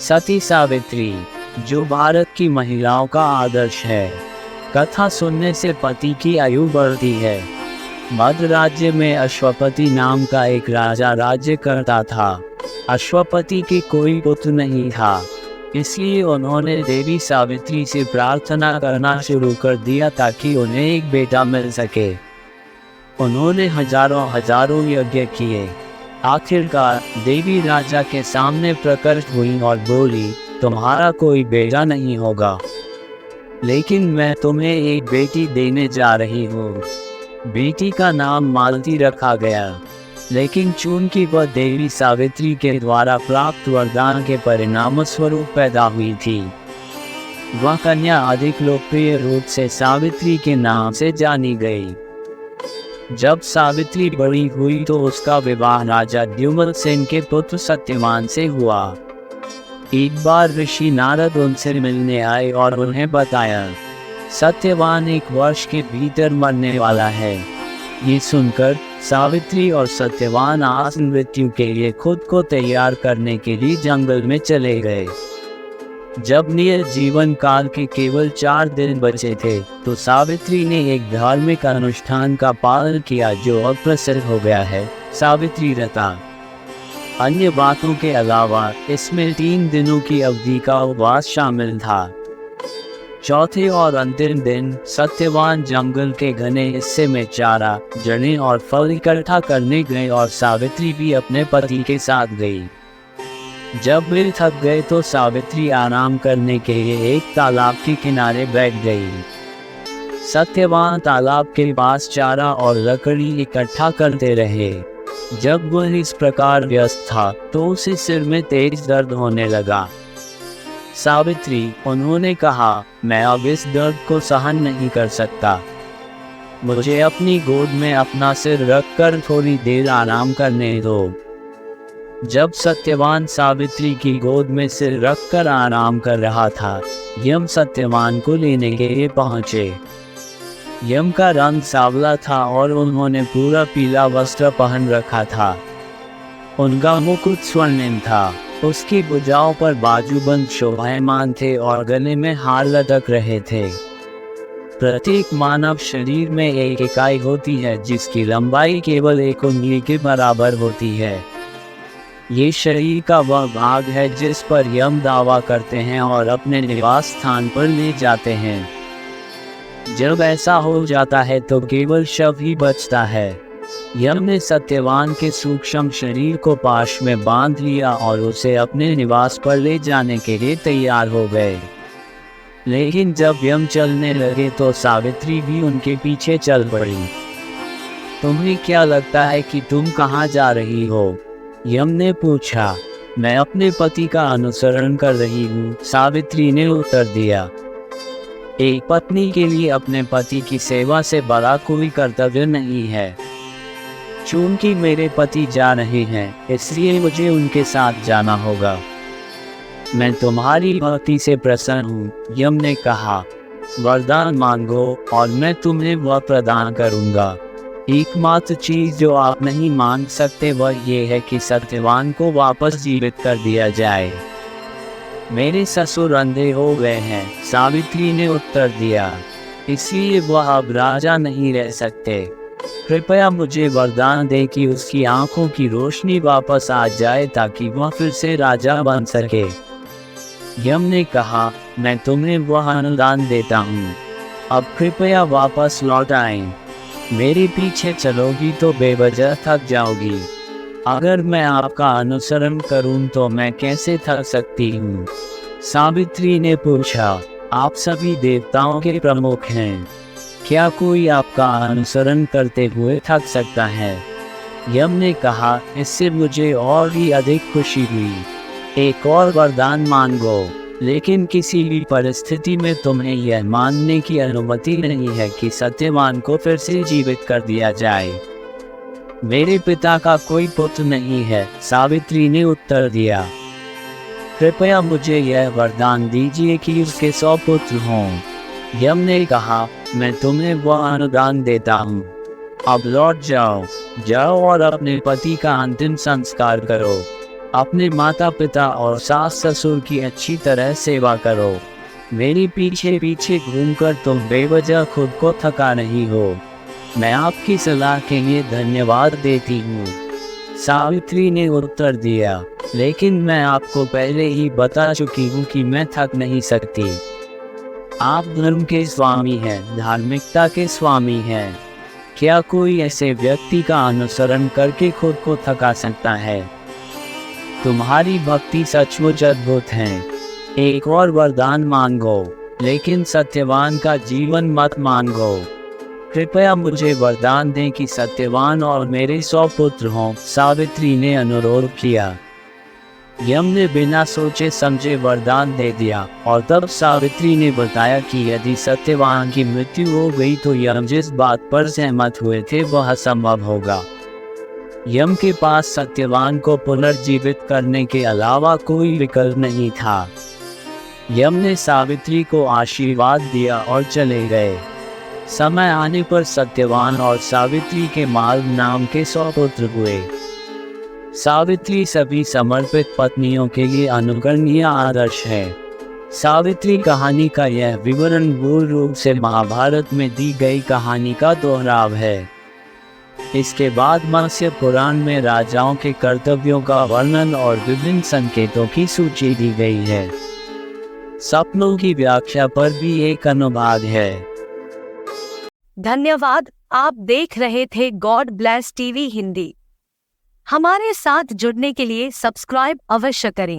सती सावित्री, जो भारत की महिलाओं का आदर्श है। कथा सुनने से पति की आयु बढ़ती है। मध्य राज्य में अश्वपति नाम का एक राजा राज्य करता था। अश्वपति के कोई पुत्र नहीं था, इसलिए उन्होंने देवी सावित्री से प्रार्थना करना शुरू कर दिया ताकि उन्हें एक बेटा मिल सके। उन्होंने हजारों यज्ञ किए। आखिरकार देवी राजा के सामने प्रकट हुई और बोली, तुम्हारा कोई बेटा नहीं होगा, लेकिन मैं तुम्हें एक बेटी देने जा रही हूँ। बेटी का नाम मालती रखा गया, लेकिन चूंकि वह देवी सावित्री के द्वारा प्राप्त वरदान के परिणाम स्वरूप पैदा हुई थी, वह कन्या अधिक लोकप्रिय रूप से सावित्री के नाम से जानी गई। जब सावित्री बड़ी हुई तो उसका विवाह राजा द्युम्न सेन के पुत्र सत्यवान से हुआ। एक बार ऋषि नारद उनसे मिलने आए और उन्हें बताया, सत्यवान 1 वर्ष के भीतर मरने वाला है। ये सुनकर सावित्री और सत्यवान आज मृत्यु के लिए खुद को तैयार करने के लिए जंगल में चले गए। जब नियत जीवन काल के केवल 4 दिन बचे थे तो सावित्री ने एक धार्मिक अनुष्ठान का पालन किया जो अब प्रसिद्ध हो गया है, सावित्री व्रत। अन्य बातों के अलावा इसमें 3 दिनों की अवधि का उपवास शामिल था। चौथे और अंतिम दिन सत्यवान जंगल के घने हिस्से में चारा, जड़ें और फल इकट्ठा करने गए और सावित्री भी अपने पति के साथ गई। जब वे थक गए तो सावित्री आराम करने के लिए एक तालाब के किनारे बैठ गई। सत्यवान तालाब के पास चारा और लकड़ी इकट्ठा करते रहे। जब वह इस प्रकार व्यस्त था तो उसे सिर में तेज दर्द होने लगा। सावित्री, उन्होंने कहा, मैं अब इस दर्द को सहन नहीं कर सकता। मुझे अपनी गोद में अपना सिर रखकर थोड़ी देर आराम करने दो। जब सत्यवान सावित्री की गोद में सिर रखकर आराम कर रहा था, यम सत्यवान को लेने के लिए पहुंचे। यम का रंग सांवला था और उन्होंने पूरा पीला वस्त्र पहन रखा था। उनका मुकुट स्वर्णिम था। उसकी भुजाओं पर बाजूबंद शोभायमान थे और गले में हार लटक रहे थे। प्रत्येक मानव शरीर में एक इकाई होती है जिसकी लंबाई केवल 1 उंगली के बराबर होती है। ये शरीर का वह भाग है जिस पर यम दावा करते हैं और अपने निवास स्थान पर ले जाते हैं। जब ऐसा हो जाता है तो केवल शव ही बचता है। यम ने सत्यवान के सूक्ष्म शरीर को पाश में बांध लिया और उसे अपने निवास पर ले जाने के लिए तैयार हो गए। लेकिन जब यम चलने लगे तो सावित्री भी उनके पीछे चल पड़ी। तुम्हें क्या लगता है कि तुम कहाँ जा रही हो? यम ने पूछा। मैं अपने पति का अनुसरण कर रही हूँ, सावित्री ने उत्तर दिया। एक पत्नी के लिए अपने पति की सेवा से बड़ा कोई कर्तव्य नहीं है। चूंकि मेरे पति जा रहे हैं, इसलिए मुझे उनके साथ जाना होगा। मैं तुम्हारी भक्ति से प्रसन्न हूँ, यम ने कहा। वरदान मांगो और मैं तुम्हें वह प्रदान करूँगा। एकमात्र चीज जो आप नहीं मांग सकते वह ये है कि सत्यवान को वापस जीवित कर दिया जाए। मेरे ससुर अंधे हो गए हैं, सावित्री ने उत्तर दिया, इसलिए वह अब राजा नहीं रह सकते। कृपया मुझे वरदान दे कि उसकी आंखों की रोशनी वापस आ जाए ताकि वह फिर से राजा बन सके। यम ने कहा, मैं तुम्हें वह अनुदान देता हूँ। अब कृपया वापस लौट आएं। मेरे पीछे चलोगी तो बेवजह थक जाओगी। अगर मैं आपका अनुसरण करूं तो मैं कैसे थक सकती हूँ? सावित्री ने पूछा, आप सभी देवताओं के प्रमुख हैं, क्या कोई आपका अनुसरण करते हुए थक सकता है? यम ने कहा, इससे मुझे और भी अधिक खुशी हुई। एक और वरदान मांगो, लेकिन किसी भी परिस्थिति में तुम्हें यह मानने की अनुमति नहीं है कि सत्यवान को फिर से जीवित कर दिया जाए। मेरे पिता का कोई पुत्र नहीं है, सावित्री ने उत्तर दिया। कृपया मुझे यह वरदान दीजिए कि उसके 100 पुत्र हों। यम ने कहा, मैं तुम्हें वह अनुदान देता हूँ। अब लौट जाओ और अपने पति का अंतिम संस्कार करो। अपने माता पिता और सास ससुर की अच्छी तरह सेवा करो। मेरी पीछे पीछे घूमकर तुम बेवजह खुद को थका नहीं हो। मैं आपकी सलाह के लिए धन्यवाद देती हूँ। सावित्री ने उत्तर दिया, लेकिन मैं आपको पहले ही बता चुकी हूँ कि मैं थक नहीं सकती। आप धर्म के स्वामी हैं, धार्मिकता के स्वामी हैं। क्या कोई ऐसे व्यक्ति का अनुसरण करके खुद को थका सकता है? तुम्हारी भक्ति सचमुच अद्भुत है। एक और वरदान मांगो, लेकिन सत्यवान का जीवन मत मांगो। कृपया मुझे वरदान दें कि सत्यवान और मेरे 100 पुत्र हों। सावित्री ने अनुरोध किया। यम ने बिना सोचे समझे वरदान दे दिया और तब सावित्री ने बताया कि यदि सत्यवान की मृत्यु हो गई तो यम जिस बात पर सहमत हुए थे वह असंभव होगा। यम के पास सत्यवान को पुनर्जीवित करने के अलावा कोई विकल्प नहीं था। यम ने सावित्री को आशीर्वाद दिया और चले गए। समय आने पर सत्यवान और सावित्री के मार्ग नाम के 100 पुत्र हुए। सावित्री सभी समर्पित पत्नियों के लिए अनुकरणीय आदर्श है। सावित्री कहानी का यह विवरण मूल रूप से महाभारत में दी गई कहानी का दोहराव है। इसके बाद मत्स्य पुराण में राजाओं के कर्तव्यों का वर्णन और विभिन्न संकेतों की सूची दी गई है। सपनों की व्याख्या पर भी एक अनुवाद है। धन्यवाद। आप देख रहे थे गॉड ब्लेस टीवी हिंदी। हमारे साथ जुड़ने के लिए सब्सक्राइब अवश्य करें।